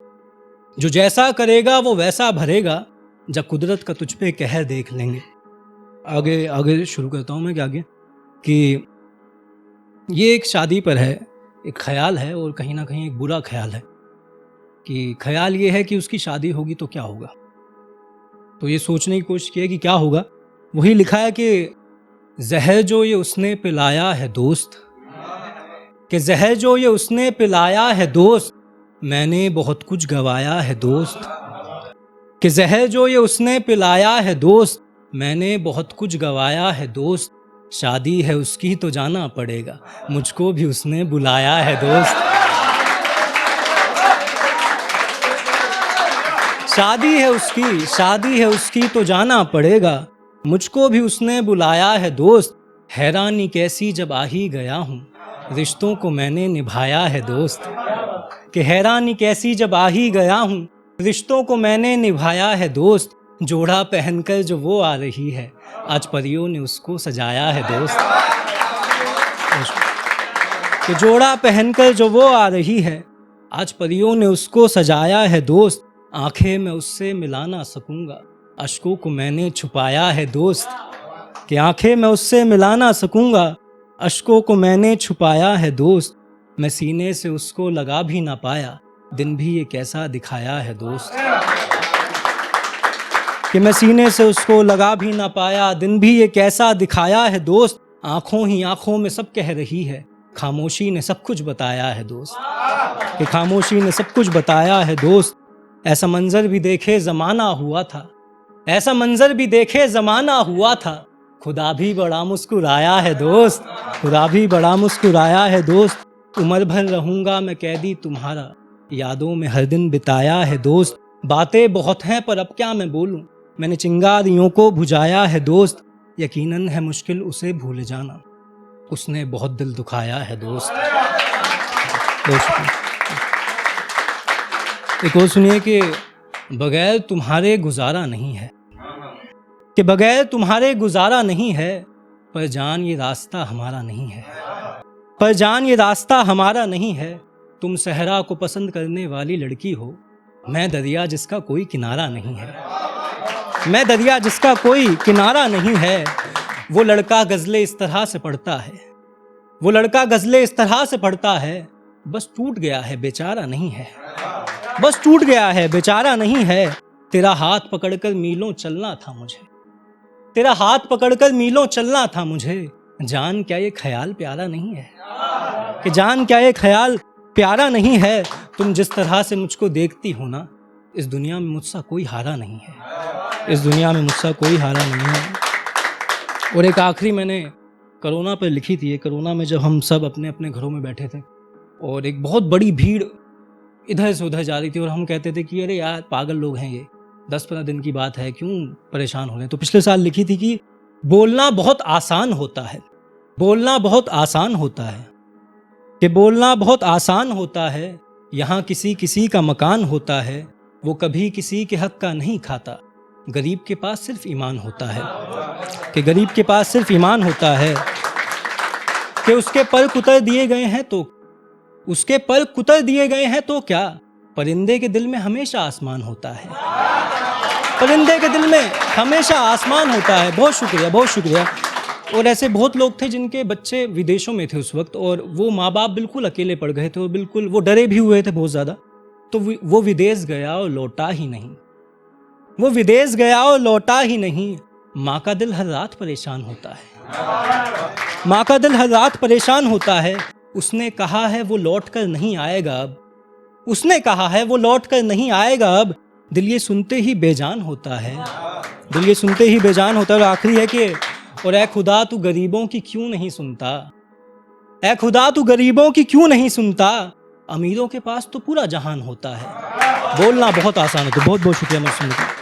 जो जैसा करेगा वो वैसा भरेगा, जब कुदरत का तुझ पे कहर देख लेंगे। आगे आगे शुरू करता हूँ मैं कि आगे कि ये एक शादी पर है, एक ख्याल है और कहीं ना कहीं एक बुरा ख्याल है कि ख्याल ये है कि उसकी शादी होगी तो क्या होगा। तो ये सोचने की कोशिश की है कि क्या होगा। वही लिखा है कि जहर जो ये उसने पिलाया है दोस्त, कि जहर जो ये उसने पिलाया है दोस्त, मैंने बहुत कुछ गवाया है दोस्त। कि जहर जो ये उसने पिलाया है दोस्त, मैंने बहुत कुछ गवाया है दोस्त। शादी है उसकी तो जाना पड़ेगा, मुझको भी उसने बुलाया है दोस्त। शादी है उसकी तो जाना पड़ेगा, मुझको भी उसने बुलाया है दोस्त। हैरानी कैसी जब आ ही गया हूँ, रिश्तों को मैंने निभाया है दोस्त। कि हैरानी कैसी जब आ ही गया हूँ, रिश्तों को मैंने निभाया है दोस्त। जोड़ा पहनकर जो वो आ रही है, आज परियों ने उसको सजाया है दोस्त। कि जोड़ा पहनकर जो वो आ रही है, आज परियों ने उसको सजाया है दोस्त। आंखें मैं उससे मिला ना सकूंगा, अश्कों को मैंने छुपाया है दोस्त। कि आंखें मैं उससे मिला ना सकूंगा, अश्कों को मैंने छुपाया है दोस्त। मैं सीने से उसको लगा भी ना पाया, दिन भी ये कैसा दिखाया है दोस्त। कि मैं सीने से उसको लगा भी ना पाया, दिन भी ये कैसा दिखाया है दोस्त। आंखों ही आंखों में सब कह रही है, खामोशी ने सब कुछ बताया है दोस्त। कि खामोशी ने सब कुछ बताया है दोस्त। ऐसा मंजर भी देखे ज़माना हुआ था, ऐसा मंजर भी देखे ज़माना हुआ था। खुदा भी बड़ा मुस्कुराया है दोस्त, खुदा भी बड़ा मुस्कुराया है दोस्त। उम्र भर रहूँगा मैं कैदी तुम्हारा, यादों में हर दिन बिताया है दोस्त। बातें बहुत हैं पर अब क्या मैं बोलूँ, मैंने चिंगारियों को बुझाया है दोस्त। यकीनन है मुश्किल उसे भूल जाना, उसने बहुत दिल दुखाया है दोस्त। एक और सुनिए कि बगैर तुम्हारे गुजारा नहीं है, कि बगैर तुम्हारे गुजारा नहीं है। पर जान ये रास्ता हमारा नहीं है, पर जान ये रास्ता हमारा नहीं है। तुम सहरा को पसंद करने वाली लड़की हो, मैं दरिया जिसका कोई किनारा नहीं है। मैं दरिया जिसका कोई किनारा नहीं है। वो लड़का गज़लें इस तरह से पढ़ता है, वो लड़का गज़लें इस तरह से पढ़ता है। बस टूट गया है बेचारा नहीं है, बस टूट गया है बेचारा नहीं है। तेरा हाथ पकड़कर मीलों चलना था मुझे, तेरा हाथ पकड़कर मीलों चलना था मुझे। जान क्या ये ख्याल प्यारा नहीं है, कि जान क्या ये ख्याल प्यारा नहीं है। तुम जिस तरह से मुझको देखती हो ना, इस दुनिया में मुझसा कोई हारा नहीं है, इस दुनिया में मुझसा कोई हारा नहीं है। और एक आखिरी मैंने कोरोना पर लिखी थी। कोरोना में जब हम सब अपने अपने घरों में बैठे थे और एक बहुत बड़ी भीड़ इधर से उधर जा रही थी और हम कहते थे कि अरे यार पागल लोग हैं ये, 10-15 दिन की बात है, क्यों परेशान हो रहे हैं। तो पिछले साल लिखी थी कि बोलना बहुत आसान होता है, बोलना बहुत आसान होता है, कि बोलना बहुत आसान होता है। यहाँ किसी किसी का मकान होता है, वो कभी किसी के हक का नहीं खाता। गरीब के पास सिर्फ ईमान होता है, कि गरीब के पास सिर्फ ईमान होता है। कि उसके पर कुतर दिए गए हैं तो, उसके पर कुतर दिए गए हैं तो क्या, परिंदे के दिल में हमेशा आसमान होता है, परिंदे के दिल में हमेशा आसमान होता है। बहुत शुक्रिया, बहुत शुक्रिया। और ऐसे बहुत लोग थे जिनके बच्चे विदेशों में थे उस वक्त, और वो माँ बाप बिल्कुल अकेले पड़ गए थे और बिल्कुल वो डरे भी हुए थे बहुत ज़्यादा। तो वो विदेश गया और लौटा ही नहीं, वो विदेश गया और लौटा ही नहीं। माँ का दिल हर रात परेशान होता है, माँ का दिल हर रात परेशान होता है। उसने कहा है वो लौट कर नहीं आएगा अब, उसने कहा है वो लौट कर नहीं आएगा अब। दिल ये सुनते ही बेजान होता है, दिल ये सुनते ही बेजान होता है। और आखिरी है कि और ऐ खुदा तू गरीबों की क्यों नहीं सुनता, ऐ खुदा तू गरीबों की क्यों नहीं सुनता। अमीरों के पास तो पूरा जहान होता है। बोलना बहुत आसान होता है। बहुत बहुत शुक्रिया मुझे सुनने के लिए।